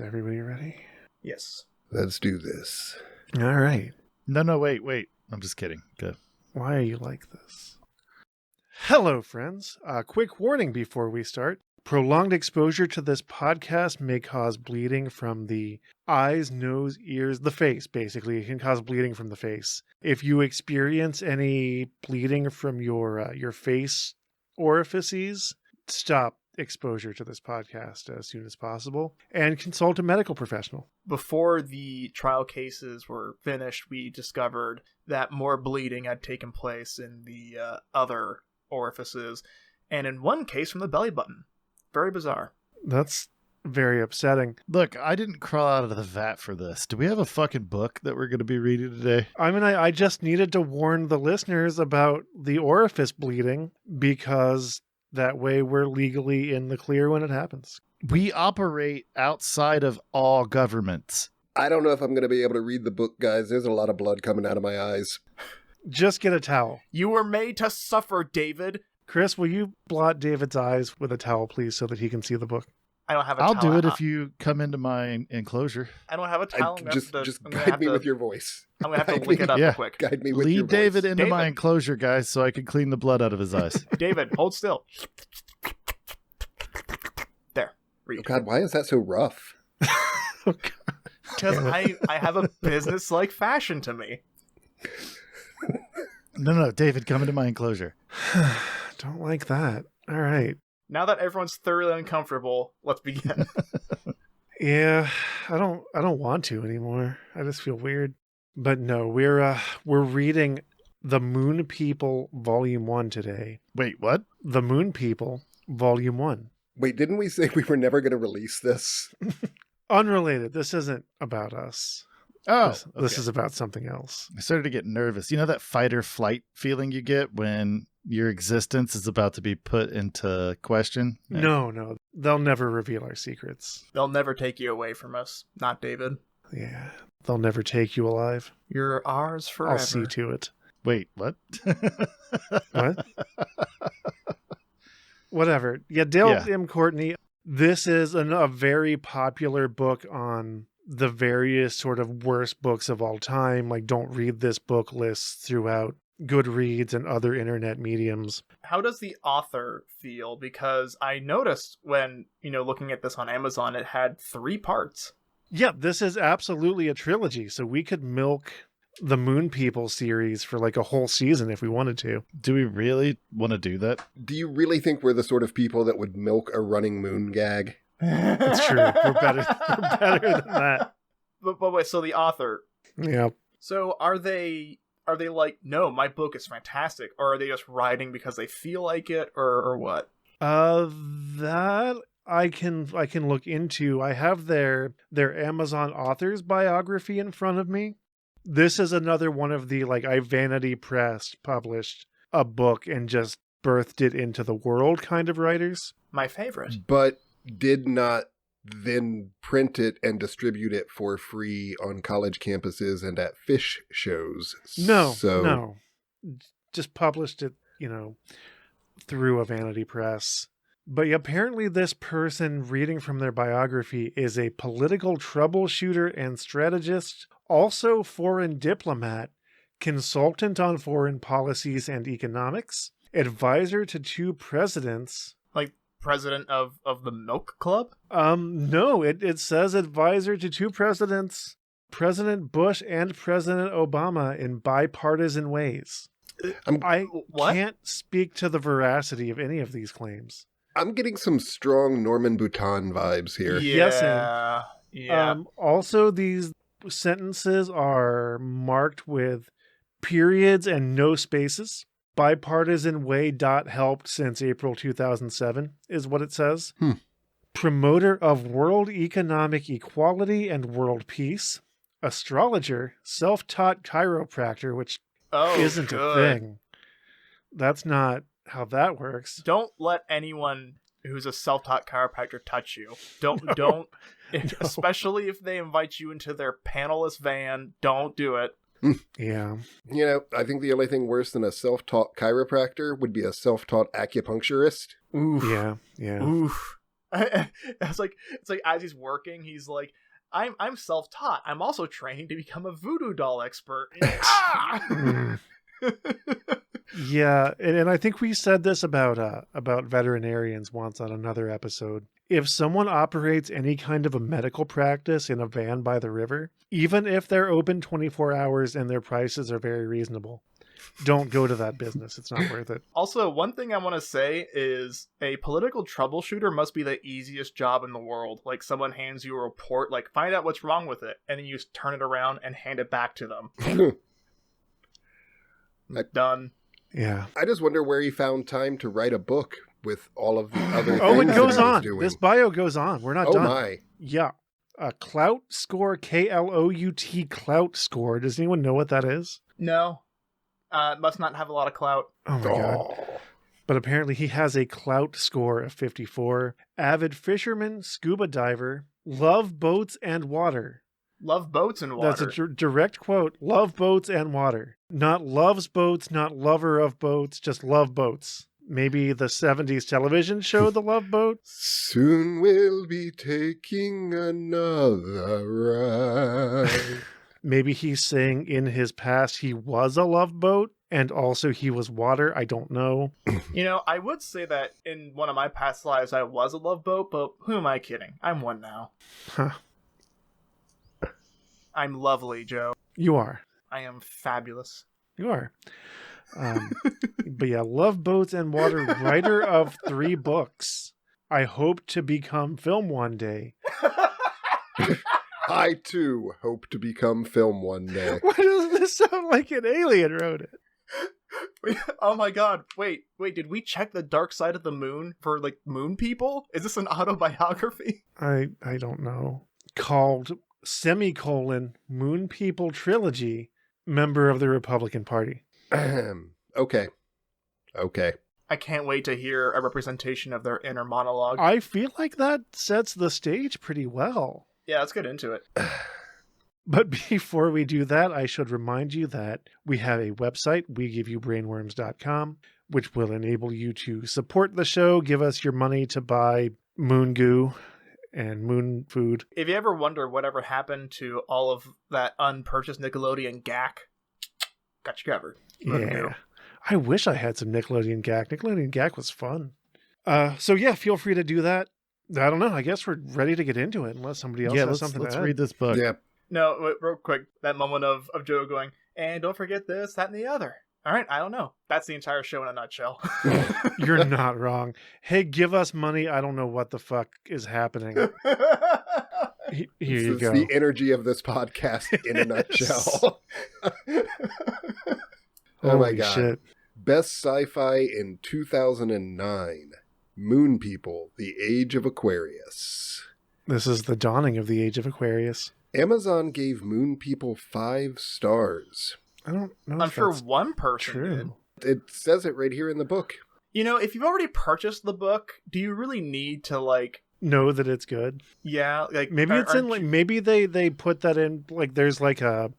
everybody ready? Yes. Let's do this. All right. No, wait. I'm just kidding. Good. Why are you like this? Hello, friends. A quick warning before we start. Prolonged exposure to this podcast may cause bleeding from the eyes, nose, ears, the face, basically. It can cause bleeding from the face. If you experience any bleeding from your face orifices, stop exposure to this podcast as soon as possible and consult a medical professional. Before the trial cases were finished, we discovered that more bleeding had taken place in the other orifices, and in one case from the belly button. Very bizarre. That's very upsetting. Look, I didn't crawl out of the vat for this. Do we have a fucking book that we're going to be reading today? I mean, I just needed to warn the listeners about the orifice bleeding because that way we're legally in the clear when it happens. We operate outside of all governments. I don't know if I'm going to be able to read the book, guys. There's a lot of blood coming out of my eyes. Just get a towel. You were made to suffer, David. Chris, will you blot David's eyes with a towel, please, so that he can see the book? I don't have a towel. I'll do it if you come into my enclosure. I don't have a towel. Just guide me with your voice. I'm going to have to look it up real quick. Guide me with your Lead David voice. into my enclosure, guys, so I can clean the blood out of his eyes. David, hold still. There. Read. Oh, God, why is that so rough? Because I have a business-like fashion to me. No, David, come into my enclosure. Don't like that. All right. Now that everyone's thoroughly uncomfortable, let's begin. Yeah, I don't want to anymore. I just feel weird. But no, we're reading The Moon People Volume 1 today. Wait, what? The Moon People Volume 1. Wait, didn't we say we were never going to release this? Unrelated. This isn't about us. Oh, This is about something else. I started to get nervous. You know that fight or flight feeling you get when your existence is about to be put into question? No. They'll never reveal our secrets. They'll never take you away from us. Not David. Yeah. They'll never take you alive. You're ours forever. I'll see to it. Wait, what? What? Whatever. Yeah, Dale M. Courtney. This is a very popular book on the various sort of worst books of all time, like don't read this book lists throughout Goodreads and other internet mediums. How does the author feel? Because I noticed when, looking at this on Amazon, it had 3 parts. Yeah, this is absolutely a trilogy, so we could milk the Moon People series for like a whole season if we wanted to. Do we really want to do that? Do you really think we're the sort of people that would milk a running moon gag? That's true. We're better than that. But wait, so the author. Yeah. So are they like, no, my book is fantastic, or are they just writing because they feel like it, or what? That I can look into. I have their Amazon author's biography in front of me. This is another one of the Vanity Press published a book and just birthed it into the world kind of writers. My favorite. But did not then print it and distribute it for free on college campuses and at fish shows. No. Just published it, through a Vanity Press. But apparently this person reading from their biography is a political troubleshooter and strategist, also foreign diplomat, consultant on foreign policies and economics, advisor to 2 presidents. Like president of the Milk Club? No, it says advisor to 2 presidents, President Bush and President Obama, in bipartisan ways. I can't speak to the veracity of any of these claims. I'm getting some strong Norman Bhutan vibes here. Yeah. Yeah. Also, these sentences are marked with periods and no spaces. Bipartisan way helped since April 2007 is what it says. Promoter of world economic equality and world peace. Astrologer, self-taught chiropractor, which isn't a thing. That's not how that works. Don't let anyone who's a self-taught chiropractor touch you. Don't, especially if they invite you into their panelist van, don't do it. Yeah. I think the only thing worse than a self-taught chiropractor would be a self-taught acupuncturist. Oof. Yeah. Oof. it's like as he's working, he's like, I'm self-taught. I'm also training to become a voodoo doll expert. Ah! Yeah, and I think we said this about veterinarians once on another episode. If someone operates any kind of a medical practice in a van by the river, even if they're open 24 hours and their prices are very reasonable, don't go to that business. It's not worth it. Also, one thing I want to say is a political troubleshooter must be the easiest job in the world. Like, someone hands you a report, like, find out what's wrong with it, and then you just turn it around and hand it back to them. Done. Yeah. I just wonder where he found time to write a book with all of the other Oh, it things goes that he was on. doing. This bio goes on. We're not Oh done. my. Yeah. A clout score, Klout clout score. Does anyone know what that is? No. Must not have a lot of clout. Oh my god. But apparently he has a clout score of 54. Avid fisherman, scuba diver, love boats and water. Love boats and water. That's a direct quote. Love boats and water. Not loves boats, not lover of boats, just love boats. Maybe the 70s television show The Love Boat? Soon we'll be taking another ride. Maybe he's saying in his past he was a love boat and also he was water. I don't know. You know, I would say that in one of my past lives I was a love boat, but who am I kidding? I'm one now. Huh. I'm lovely, Joe. You are. I am fabulous. You are. But yeah, love boats and water, writer of 3 books. I hope to become film one day. I too hope to become film one day. Why does this sound like an alien wrote it? Oh my god, wait, did we check the dark side of the moon for, like, moon people? Is this an autobiography? I don't know. Called semicolon Moon People Trilogy, member of the Republican Party. Okay. I can't wait to hear a representation of their inner monologue. I feel like that sets the stage pretty well. Yeah, let's get into it. But before we do that, I should remind you that we have a website, WeGiveYouBrainworms.com, which will enable you to support the show, give us your money to buy moon goo and moon food. If you ever wonder whatever happened to all of that unpurchased Nickelodeon gack, got you covered. Yeah. I wish I had some Nickelodeon gack. Nickelodeon gack was fun. So yeah, feel free to do that. I don't know. I guess we're ready to get into it unless somebody else has something let's to add. read this book. Yeah. No, wait, real quick. That moment of Joe going, and don't forget this, that, and the other. All right, I don't know. That's the entire show in a nutshell. You're not wrong. Hey, give us money. I don't know what the fuck is happening. Here you go. The energy of this podcast in a nutshell. Oh my god. Shit. Best sci-fi in 2009. Moon People, The Age of Aquarius. This is the dawning of the age of Aquarius. Amazon gave Moon People 5 stars. I don't know. I'm if sure that's one person true. did. It says it right here in the book. You know, if you've already purchased the book, do you really need to, like, Know that it's good. yeah, like Maybe it's in like maybe they put that in like there's like a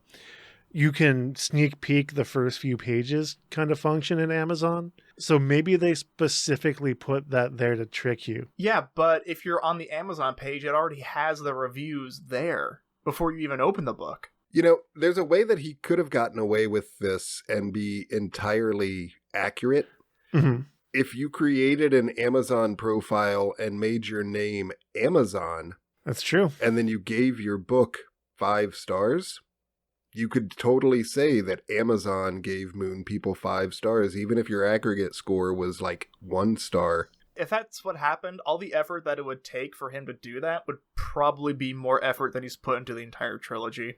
you can sneak peek the first few pages kind of function in Amazon. So maybe they specifically put that there to trick you. Yeah, but if you're on the Amazon page, it already has the reviews there before you even open the book. You know, there's a way that he could have gotten away with this and be entirely accurate. Mm-hmm. If you created an Amazon profile and made your name Amazon, That's true. and then you gave your book 5 stars, you could totally say that Amazon gave Moon People 5 stars, even if your aggregate score was like 1 star. If that's what happened, all the effort that it would take for him to do that would probably be more effort than he's put into the entire trilogy.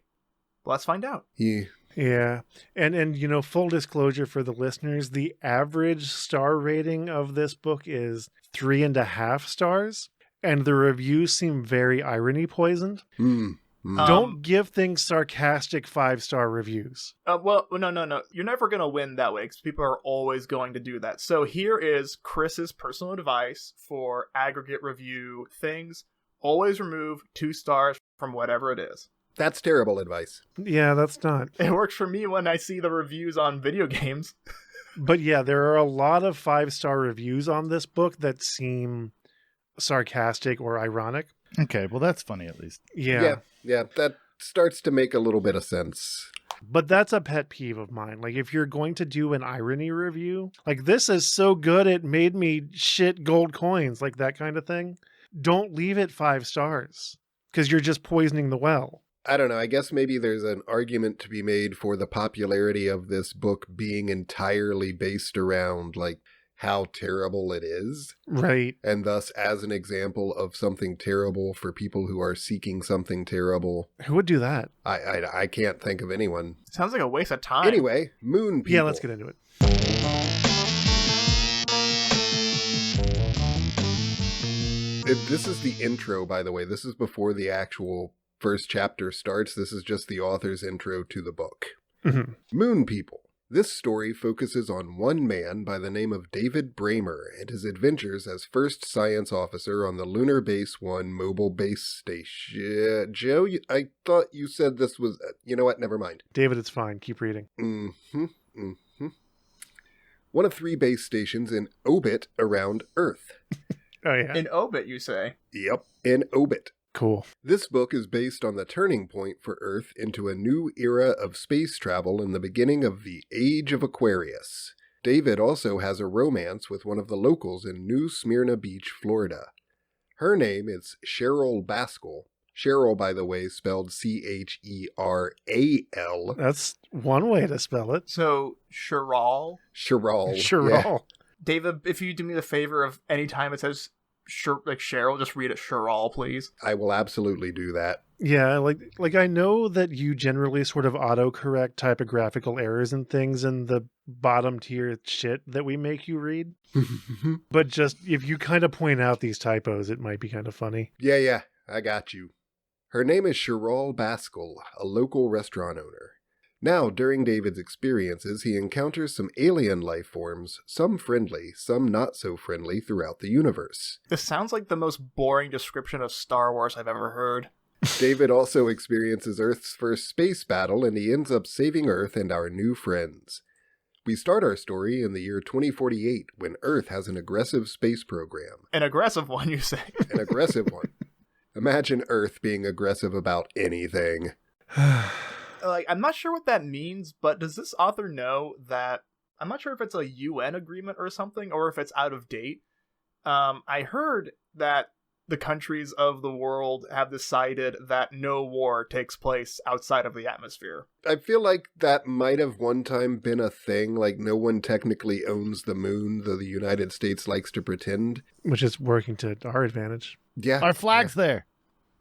Let's find out. Yeah. And you know, full disclosure for the listeners, the average star rating of this book is 3.5 stars, and the reviews seem very irony poisoned. Don't give things sarcastic 5-star reviews. Well, no. You're never going to win that way because people are always going to do that. So here is Chris's personal advice for aggregate review things. Always remove 2 stars from whatever it is. That's terrible advice. Yeah, that's not. It works for me when I see the reviews on video games. But yeah, there are a lot of 5-star reviews on this book that seem sarcastic or ironic. Okay, well, that's funny at least. Yeah. Yeah, that starts to make a little bit of sense. But that's a pet peeve of mine. Like, if you're going to do an irony review, like, this is so good it made me shit gold coins, like that kind of thing, don't leave it 5 stars because you're just poisoning the well. I don't know. I guess maybe there's an argument to be made for the popularity of this book being entirely based around, like, how terrible it is. Right. And thus, as an example of something terrible for people who are seeking something terrible. Who would do that? I can't think of anyone. Sounds like a waste of time. Anyway, moon people. Yeah, let's get into it. This is the intro, by the way. This is before the actual first chapter starts. This is just the author's intro to the book. Mm-hmm. Moon people. This story focuses on one man by the name of David Bramer and his adventures as first science officer on the Lunar Base 1 mobile base station. Joe, I thought you said this was... you know what? Never mind. David, it's fine. Keep reading. One of 3 base stations in orbit around Earth. Oh, yeah. In Obit, you say? Yep, in orbit. Cool. This book is based on the turning point for Earth into a new era of space travel and the beginning of the Age of Aquarius. David also has a romance with one of the locals in New Smyrna Beach, Florida. Her name is Cheryl Baskell. Cheryl, by the way, spelled Cheral. That's one way to spell it. So, Cheryl? Cheryl. Yeah. David, if you do me the favor of any time it says Cheryl, just read it Cheryl, please. I will absolutely do that. Yeah, like I know that you generally sort of autocorrect typographical errors and things in the bottom tier shit that we make you read. But just if you kind of point out these typos, it might be kind of funny. Yeah, I got you. Her name is Cheryl Baskell, a local restaurant owner. Now, during David's experiences, he encounters some alien life forms, some friendly, some not so friendly, throughout the universe. This sounds like the most boring description of Star Wars I've ever heard. David also experiences Earth's first space battle, and he ends up saving Earth and our new friends. We start our story in the year 2048, when Earth has an aggressive space program. An aggressive one, you say? An aggressive one. Imagine Earth being aggressive about anything. Like, I'm not sure what that means, but does this author know that... I'm not sure if it's a UN agreement or something, or if it's out of date. I heard that the countries of the world have decided that no war takes place outside of the atmosphere. I feel like that might have one time been a thing, like no one technically owns the moon, though the United States likes to pretend. Which is working to our advantage. Yeah. Our flag's there.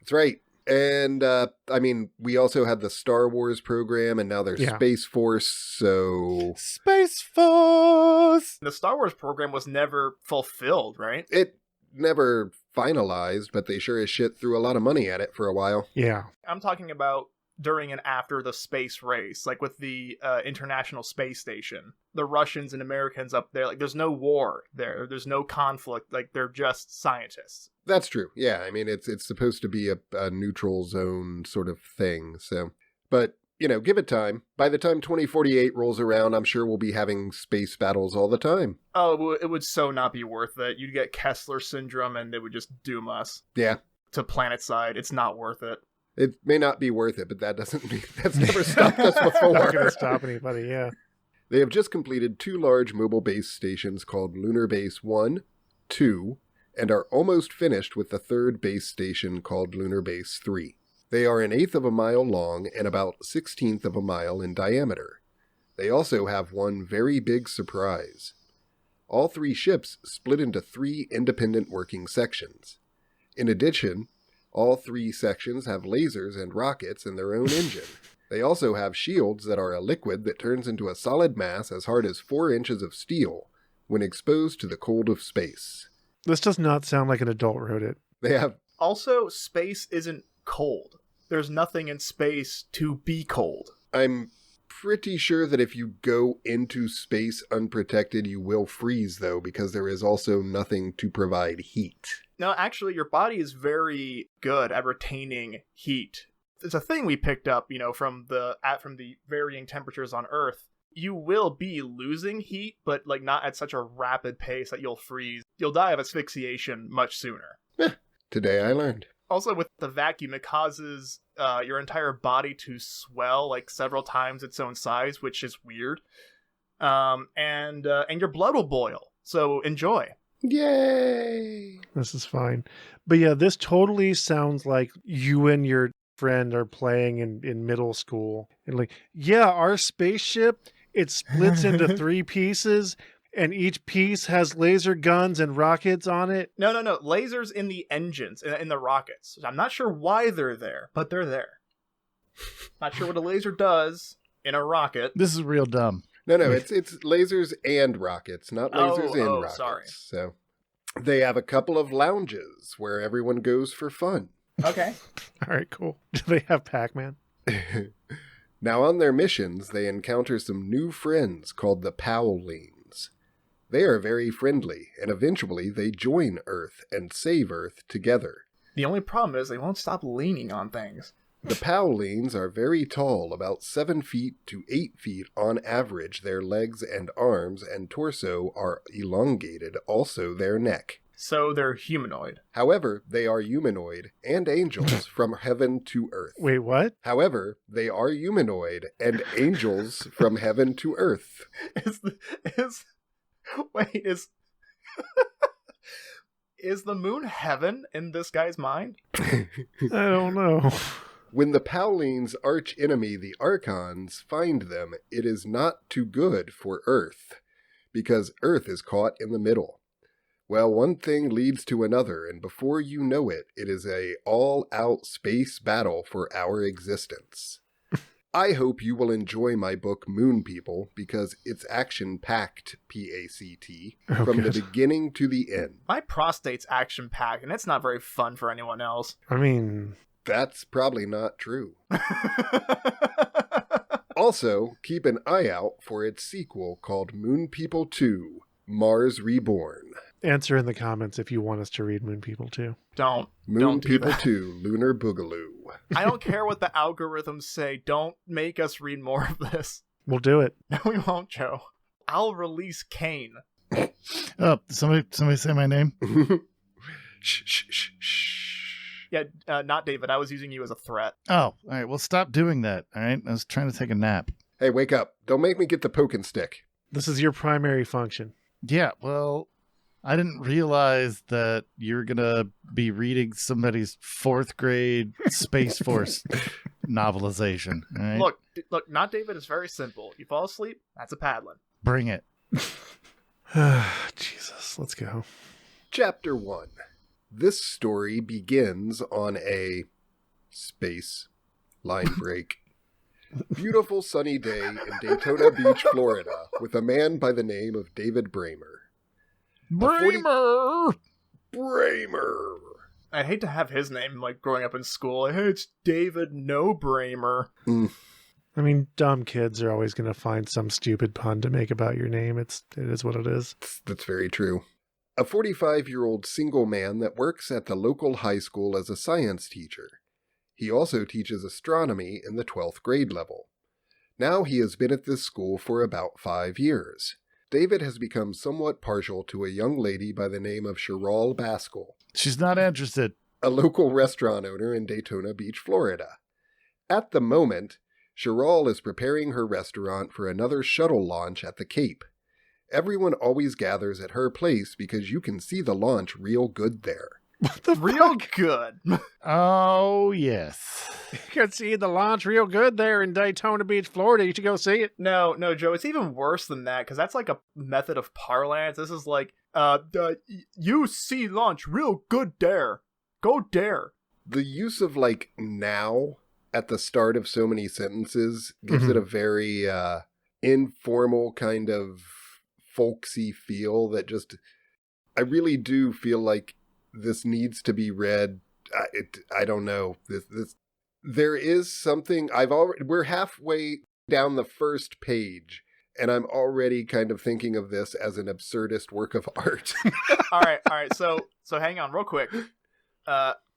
That's right. And, I mean, we also had the Star Wars program, and now there's Space Force, so... Space Force! The Star Wars program was never fulfilled, right? It never finalized, but they sure as shit threw a lot of money at it for a while. Yeah. I'm talking about during and after the space race, like with the International Space Station. The Russians and Americans up there, like, there's no war there. There's no conflict. Like, they're just scientists. That's true. Yeah, I mean, it's supposed to be a neutral zone sort of thing, so... But, you know, give it time. By the time 2048 rolls around, I'm sure we'll be having space battles all the time. Oh, it would so not be worth it. You'd get Kessler syndrome, and it would just doom us. Yeah. To planet side. It's not worth it. It may not be worth it, but that doesn't mean... That's never stopped us before. Not going to stop anybody, yeah. They have just completed 2 large mobile base stations called Lunar Base 1, 2, and are almost finished with the 3rd base station called Lunar Base 3. They are 1/8 of a mile long and about 1/16 of a mile in diameter. They also have one very big surprise. All 3 ships split into 3 independent working sections. In addition, all 3 sections have lasers and rockets in their own engine. They also have shields that are a liquid that turns into a solid mass as hard as 4 inches of steel when exposed to the cold of space. This does not sound like an adult wrote it. They have... Also, space isn't cold. There's nothing in space to be cold. I'm pretty sure that if you go into space unprotected, you will freeze, though, because there is also nothing to provide heat. No, actually, your body is very good at retaining heat. It's a thing we picked up, you know, from the varying temperatures on Earth. You will be losing heat, but like not at such a rapid pace that you'll freeze. You'll die of asphyxiation much sooner. Today I learned. Also, with the vacuum, it causes your entire body to swell like several times its own size, which is weird. And your blood will boil. So enjoy. Yay! This is fine. But yeah, this totally sounds like you and your friend are playing in middle school. And like, yeah, our spaceship, it splits into 3 pieces, and each piece has laser guns and rockets on it. No. Lasers in the engines, in the rockets. I'm not sure why they're there, but they're there. Not sure what a laser does in a rocket. This is real dumb. No, it's lasers and rockets, not lasers and rockets. Sorry. So they have a couple of lounges where everyone goes for fun. Okay. All right, cool. Do they have Pac-Man? Now on their missions, they encounter some new friends called the Powleans. They are very friendly, and eventually they join Earth and save Earth together. The only problem is they won't stop leaning on things. The Powleans are very tall, about 7 feet to 8 feet on average. Their legs and arms and torso are elongated, also their neck. So they're humanoid. However, they are humanoid and angels from heaven to earth. Wait, what? However, they are humanoid and angels from heaven to earth. Is the moon heaven in this guy's mind? I don't know. When the Powleans' arch enemy, the Archons, find them, it is not too good for Earth, because Earth is caught in the middle. Well, one thing leads to another, and before you know it, it is a all-out space battle for our existence. I hope you will enjoy my book, Moon People, because it's action-packed, P-A-C-T, from the beginning to the end. My prostate's action-packed, and it's not very fun for anyone else. I mean... That's probably not true. Also, keep an eye out for its sequel called Moon People 2, Mars Reborn. Answer in the comments if you want us to read Moon People 2. Don't Moon do People that. 2, Lunar Boogaloo. I don't care what the algorithms say. Don't make us read more of this. We'll do it. No, we won't, Joe. I'll release Kaine. Oh, somebody say my name? Shh, shh, shh, shh. Yeah, not David. I was using you as a threat. Oh, all right. Well, stop doing that. All right. I was trying to take a nap. Hey, wake up. Don't make me get the poke and stick. This is your primary function. Yeah. Well, I didn't realize that you're going to be reading somebody's 4th grade Space Force novelization. All right? Look, not David is very simple. You fall asleep, that's a paddling. Bring it. Jesus, let's go. Chapter 1. This story begins on a space line break. Beautiful sunny day in Daytona Beach, Florida, with a man by the name of David Bramer. Bramer! Bramer! I'd hate to have his name, like, growing up in school. Hey, it's David No Bramer. I mean, dumb kids are always going to find some stupid pun to make about your name. It is what it is. That's very true. A 45-year-old single man that works at the local high school as a science teacher. He also teaches astronomy in the 12th grade level. Now he has been at this school for about 5 years. David has become somewhat partial to a young lady by the name of Cheryl Baskell. She's not interested. A local restaurant owner in Daytona Beach, Florida. At the moment, Cheryl is preparing her restaurant for another shuttle launch at the Cape. Everyone always gathers at her place because you can see the launch real good there. What the Real fuck? good. Oh, yes. You can see the launch real good there in Daytona Beach, Florida. You should go see it. No, Joe, it's even worse than that, because that's like a method of parlance. This is like, you see launch real good there. Go dare. The use of, like, now at the start of so many sentences gives it a very informal kind of folksy feel that just, I really do feel like this needs to be read. I don't know. There is something we're halfway down the first page, and I'm already kind of thinking of this as an absurdist work of art. All right. So hang on real quick.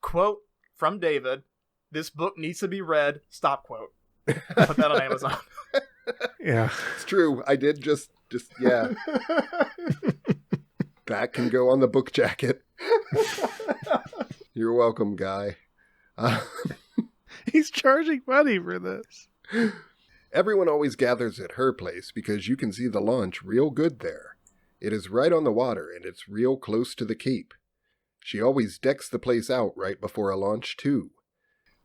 Quote from David: "This book needs to be read." Stop quote. Put that on Amazon. Yeah. It's true. I did just yeah. That can go on the book jacket. You're welcome, Guy. He's charging money for this. Everyone always gathers at her place because you can see the launch real good there. It is right on the water and it's real close to the Cape. She always decks the place out right before a launch, too.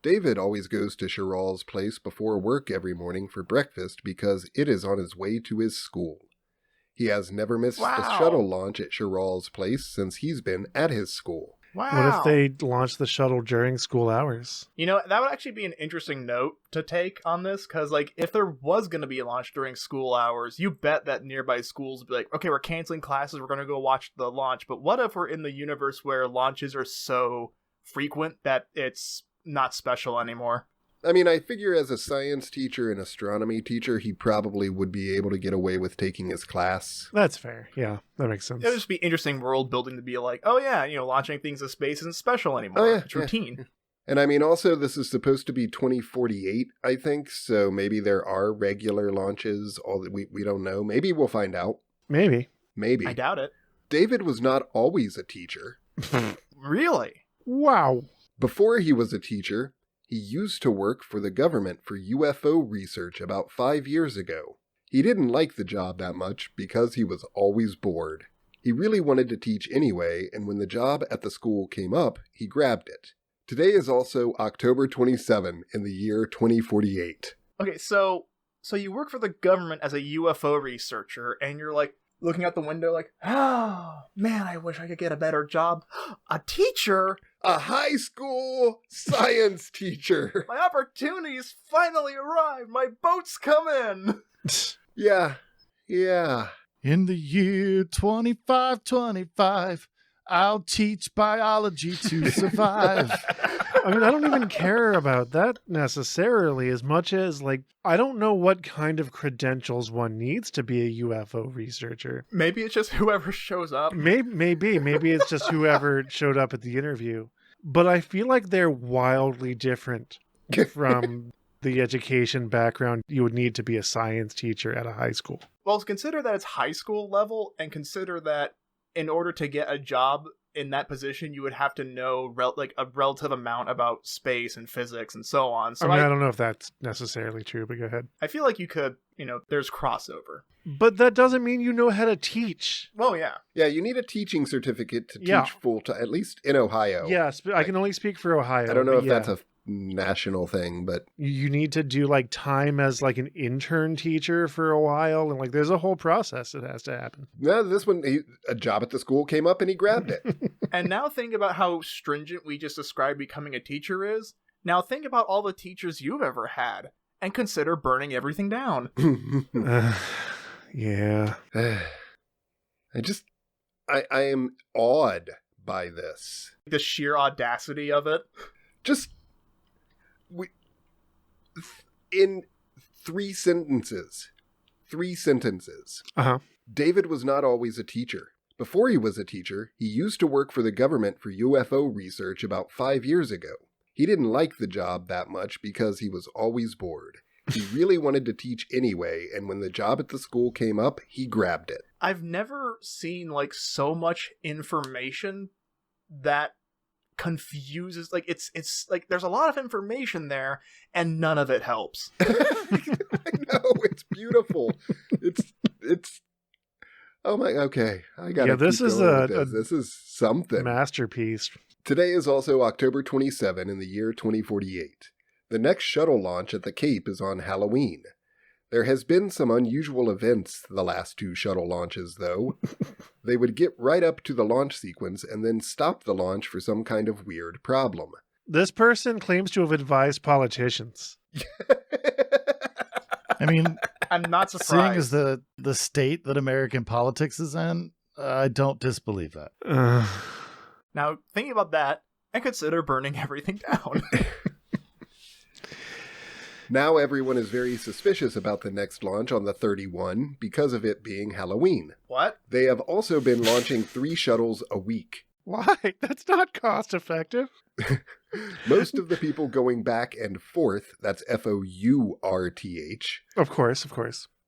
David always goes to Sherrall's place before work every morning for breakfast because it is on his way to his school. He has never missed the shuttle launch at Sherrall's place since he's been at his school. Wow. What if they launch the shuttle during school hours? You know, that would actually be an interesting note to take on this, because, like, if there was going to be a launch during school hours, you bet that nearby schools would be like, okay, we're canceling classes, we're going to go watch the launch. But what if we're in the universe where launches are so frequent that it's not special anymore? I mean, I figure as a science teacher and astronomy teacher, he probably would be able to get away with taking his class. That's fair. Yeah, that makes sense. It would just be interesting world building to be like, oh yeah, you know, launching things in space isn't special anymore. Oh, yeah, it's routine. And I mean, also, this is supposed to be 2048, I think, so maybe there are regular launches. We don't know. Maybe we'll find out. Maybe. I doubt it. David was not always a teacher. Really? Wow. Before he was a teacher, he used to work for the government for UFO research about 5 years ago. He didn't like the job that much because he was always bored. He really wanted to teach anyway, and when the job at the school came up, he grabbed it. Today is also October 27 in the year 2048. Okay, so you work for the government as a UFO researcher, and you're like looking out the window like, oh, man, I wish I could get a better job. A teacher? A high school science teacher. My opportunities finally arrived. My boat's come in. Yeah. In the year 2525, I'll teach biology to survive. I mean, I don't even care about that necessarily as much as, like, I don't know what kind of credentials one needs to be a UFO researcher. Maybe it's just whoever shows up. Maybe it's just whoever showed up at the interview. But I feel like they're wildly different from the education background you would need to be a science teacher at a high school. Well, consider that it's high school level, and consider that in order to get a job in that position, you would have to know a relative amount about space and physics and so on. So I don't know if that's necessarily true, but go ahead. I feel like you could, there's crossover. But that doesn't mean you know how to teach. Well, yeah. Yeah, you need a teaching certificate to teach full-time, at least in Ohio. Yes, I can only speak for Ohio. I don't know if that's a national thing, but you need to do like time as like an intern teacher for a while, and like there's a whole process that has to happen. No, this one, a job at the school came up and he grabbed it. And now think about how stringent we just described becoming a teacher is. Now think about all the teachers you've ever had and consider burning everything down. Yeah. I am awed by this. The sheer audacity of it. In three sentences. Uh-huh. David was not always a teacher. Before he was a teacher, he used to work for the government for UFO research about 5 years ago. He didn't like the job that much because he was always bored. He really wanted to teach anyway, and when the job at the school came up, he grabbed it. I've never seen like so much information that confuses, like it's like there's a lot of information there and none of it helps. I know, it's beautiful. It's oh my, okay, I gotta this keep is going with this. This is something. Masterpiece. Today is also October 27 in the year 2048. The next shuttle launch at the Cape is on Halloween. There has been some unusual events the last two shuttle launches, though. They would get right up to the launch sequence and then stop the launch for some kind of weird problem. This person claims to have advised politicians. I mean, I'm not surprised. Seeing as the state that American politics is in, I don't disbelieve that. Now, thinking about that, and consider burning everything down. Now everyone is very suspicious about the next launch on the 31 because of it being Halloween. What? They have also been launching 3 shuttles a week. Why? That's not cost effective. Most of the people going back and forth, that's F-O-U-R-T-H. Of course.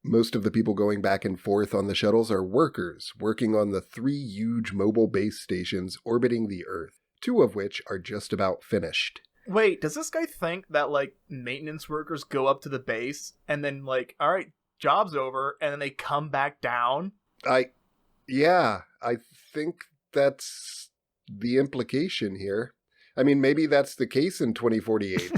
Most of the people going back and forth on the shuttles are workers working on the 3 huge mobile base stations orbiting the Earth. 2 of which are just about finished. Wait, does this guy think that, like, maintenance workers go up to the base and then, like, all right, job's over, and then they come back down? I think that's the implication here. I mean, maybe that's the case in 2048.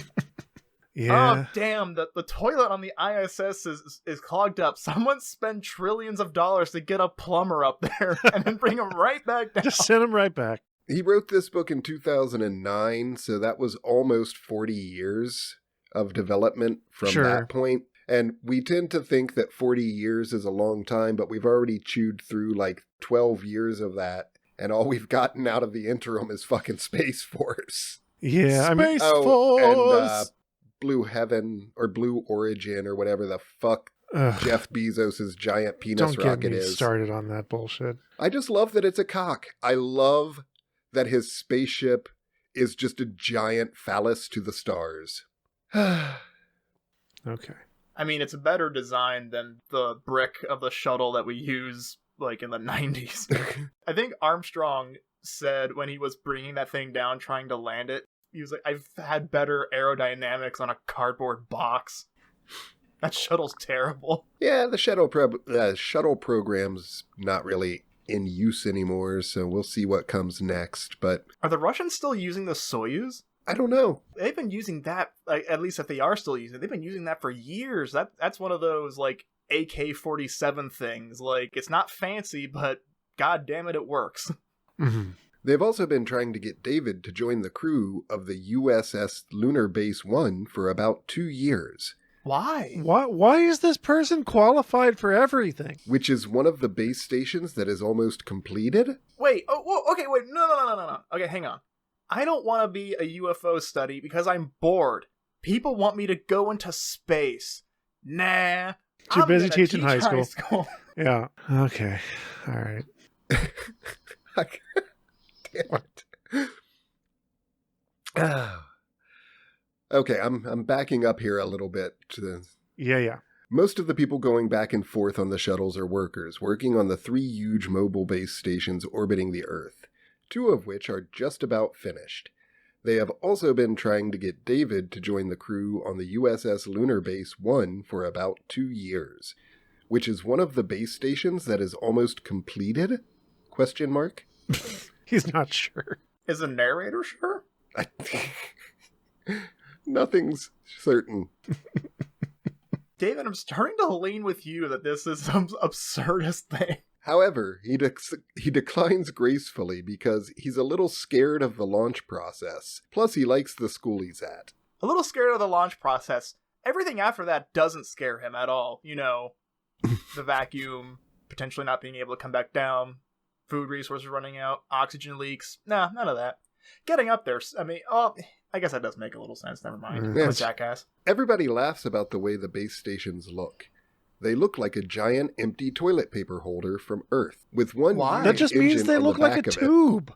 Yeah. Oh, damn, the toilet on the ISS is clogged up. Someone spend trillions of dollars to get a plumber up there and then bring him right back down. Just send him right back. He wrote this book in 2009, so that was almost 40 years of development from that point. And we tend to think that 40 years is a long time, but we've already chewed through like 12 years of that. And all we've gotten out of the interim is fucking Space Force. Yeah, Space Force! And Blue Heaven or Blue Origin or whatever the fuck Jeff Bezos' giant penis rocket is. Don't get me started on that bullshit. I just love that it's a cock. I love that his spaceship is just a giant phallus to the stars. Okay. I mean, it's a better design than the brick of the shuttle that we use, like, in the 90s. I think Armstrong said when he was bringing that thing down, trying to land it, he was like, I've had better aerodynamics on a cardboard box. That shuttle's terrible. Yeah, the shuttle program's not really in use anymore, so we'll see what comes next. But are the Russians still using the Soyuz? I don't know. They've been using that, like, at least if they are still using it, they've been using that for years. That's one of those, like, AK-47 things. Like, it's not fancy, but god damn it works. Mm-hmm. They've also been trying to get David to join the crew of the USS Lunar Base 1 for about 2 years. Why? Why is this person qualified for everything? Which is one of the base stations that is almost completed? Wait, okay, wait, no. Okay, hang on. I don't want to be a UFO study because I'm bored. People want me to go into space. Nah. Too busy teaching high school. Yeah. Okay. All right. Damn it. Okay, I'm backing up here a little bit to the... Yeah. Most of the people going back and forth on the shuttles are workers, working on the 3 huge mobile base stations orbiting the Earth, 2 of which are just about finished. They have also been trying to get David to join the crew on the USS Lunar Base 1 for about 2 years, which is one of the base stations that is almost completed? ? He's not sure. Is the narrator sure? Nothing's certain. David, I'm starting to lean with you that this is some absurdist thing. However, he declines gracefully because he's a little scared of the launch process. Plus, he likes the school he's at. A little scared of the launch process. Everything after that doesn't scare him at all. You know, the vacuum, potentially not being able to come back down, food resources running out, oxygen leaks. Nah, none of that. Getting up there, I mean, I guess that does make a little sense. Never mind. I'm a jackass. Everybody laughs about the way the base stations look. They look like a giant empty toilet paper holder from Earth with one. Why? That just means they look like a tube.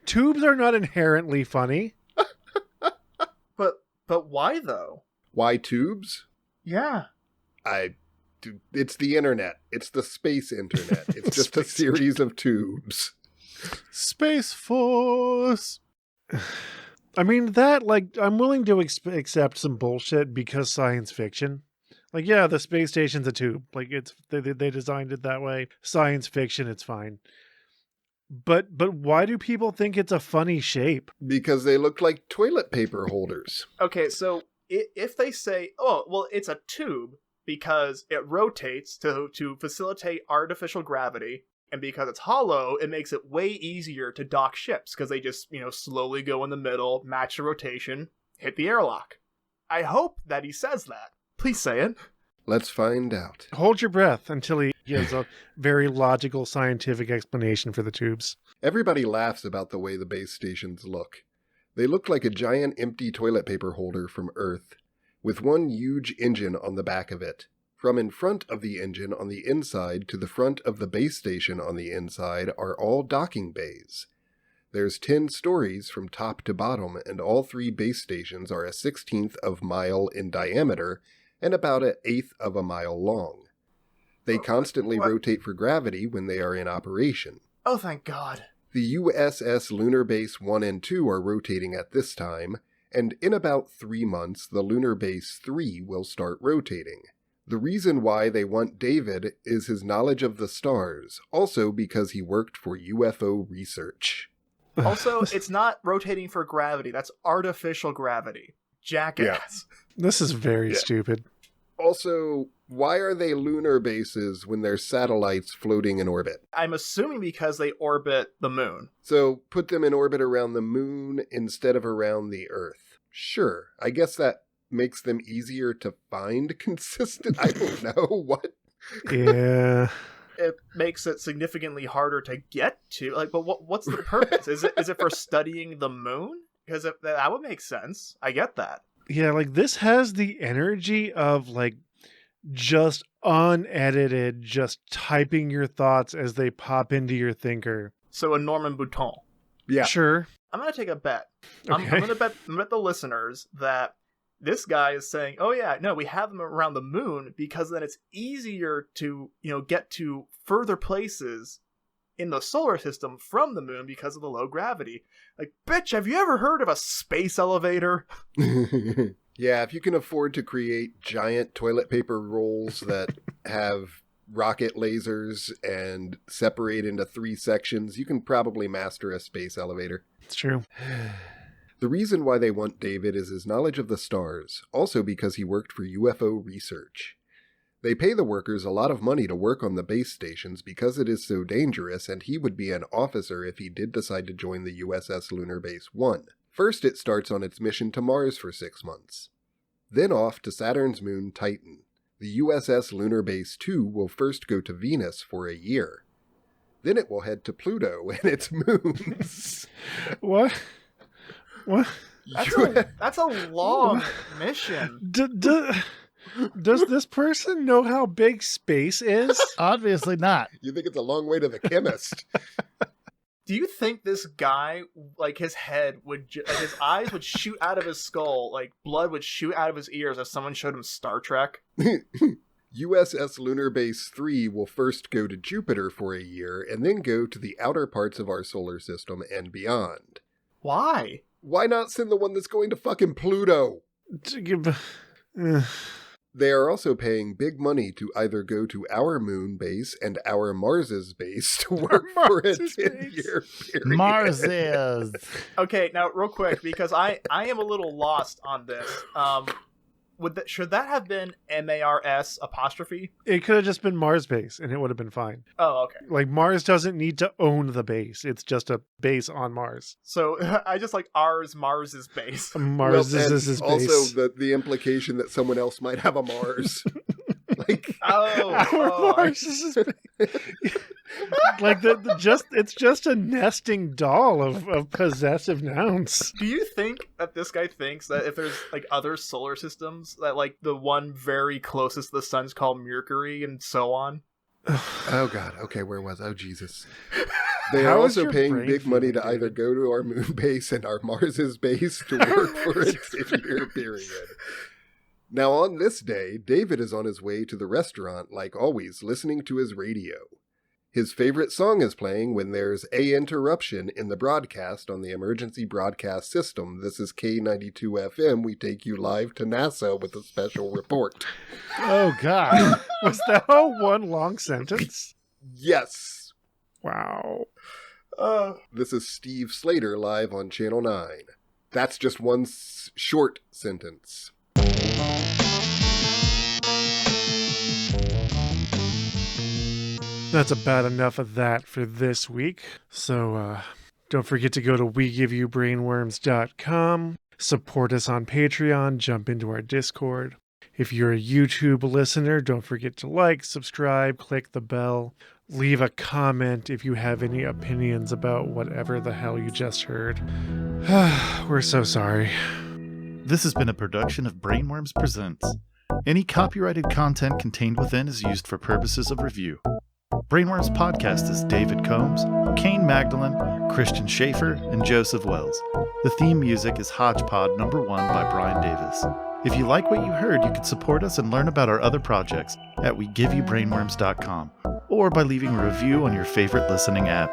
Tubes are not inherently funny. But why though? Why tubes? Yeah. It's the internet. It's the space internet. It's just a series of tubes. Space Force. I mean, that, like, I'm willing to accept some bullshit because science fiction. Like, yeah, the space station's a tube. Like, they designed it that way. Science fiction, it's fine. But why do people think it's a funny shape? Because they look like toilet paper holders. Okay, so if they say, oh, well, it's a tube because it rotates to facilitate artificial gravity, and because it's hollow, it makes it way easier to dock ships because they just, slowly go in the middle, match the rotation, hit the airlock. I hope that he says that. Please say it. Let's find out. Hold your breath until he gives a very logical scientific explanation for the tubes. Everybody laughs about the way the base stations look. They look like a giant empty toilet paper holder from Earth, with one huge engine on the back of it. From in front of the engine on the inside to the front of the base station on the inside are all docking bays. There's 10 stories from top to bottom, and all 3 base stations are a 1/16 of a mile in diameter and about 1/8 of a mile long. They constantly rotate for gravity when they are in operation. Oh, thank God. The USS Lunar Base 1 and 2 are rotating at this time, and in about 3 months, the Lunar Base 3 will start rotating. The reason why they want David is his knowledge of the stars, also because he worked for UFO research. Also, it's not rotating for gravity. That's artificial gravity. Jackass. This is very stupid. Also, why are they lunar bases when there's satellites floating in orbit? I'm assuming because they orbit the moon. So put them in orbit around the moon instead of around the Earth. Sure, I guess that makes them easier to find consistent. I don't know what. Yeah. It makes it significantly harder to get to. Like, but what's the purpose? Is it for studying the moon? Because that would make sense. I get that. Yeah, like this has the energy of like just unedited, just typing your thoughts as they pop into your thinker. So a Norman Bouton. Yeah. Sure. I'm going to take a bet. Okay. I'm going to bet the listeners that this guy is saying, oh yeah, no, we have them around the moon because then it's easier to, get to further places in the solar system from the moon because of the low gravity. Like, bitch, have you ever heard of a space elevator? Yeah, if you can afford to create giant toilet paper rolls that have rocket lasers and separate into 3 sections, you can probably master a space elevator. It's true. The reason why they want David is his knowledge of the stars, also because he worked for UFO research. They pay the workers a lot of money to work on the base stations because it is so dangerous, and he would be an officer if he did decide to join the USS Lunar Base 1. First, it starts on its mission to Mars for 6 months. Then off to Saturn's moon, Titan. The USS Lunar Base 2 will first go to Venus for a year. Then it will head to Pluto and its moons. What? That's a long mission. Does this person know how big space is? Obviously not. You think it's a long way to the chemist. Do you think this guy, like his head would, his eyes would shoot out of his skull, like blood would shoot out of his ears if someone showed him Star Trek? USS Lunar Base 3 will first go to Jupiter for a year and then go to the outer parts of our solar system and beyond. Why? Why not send the one that's going to fucking Pluto? They are also paying big money to either go to our moon base and our Mars's base to work for a 10-year period. Mars is. Okay, now real quick, because I am a little lost on this. Should that have been MARS apostrophe? It could have just been Mars base and it would have been fine. Oh, okay. Like Mars doesn't need to own the base. It's just a base on Mars. So I just like Mars's base. Mars is his base. Also the implication that someone else might have a Mars. Like Mars is his base. Like it's just a nesting doll of possessive nouns. Do you think that this guy thinks that if there's like other solar systems that like the one very closest to the sun's called Mercury and so on? Oh god, okay, where was I? Oh Jesus. They are also paying big money to either go to our moon base and our Mars's base to work for a 10-year period. Now on this day, David is on his way to the restaurant like always, listening to his radio. His favorite song is playing when there's a interruption in the broadcast on the emergency broadcast system. This is K92FM. We take you live to NASA with a special report. Oh, God. Was that all one long sentence? Yes. Wow. This is Steve Slater live on Channel 9. That's just one short sentence. That's about enough of that for this week. So don't forget to go to WeGiveYouBrainworms.com, support us on Patreon, jump into our Discord. If you're a YouTube listener, don't forget to like, subscribe, click the bell, leave a comment if you have any opinions about whatever the hell you just heard. We're so sorry. This has been a production of Brainworms Presents. Any copyrighted content contained within is used for purposes of review. Brainworms Podcast is David Combs, Kaine Magdalen, Christian Schaefer, and Joseph Wells. The theme music is Hodgepod No. 1 by Brian Davis. If you like what you heard, you can support us and learn about our other projects at WeGiveYouBrainworms.com or by leaving a review on your favorite listening app.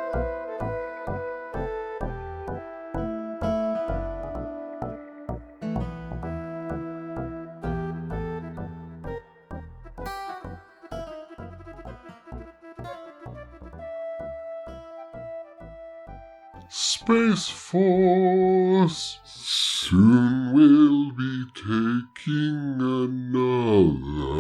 Space Force. Soon we'll be taking another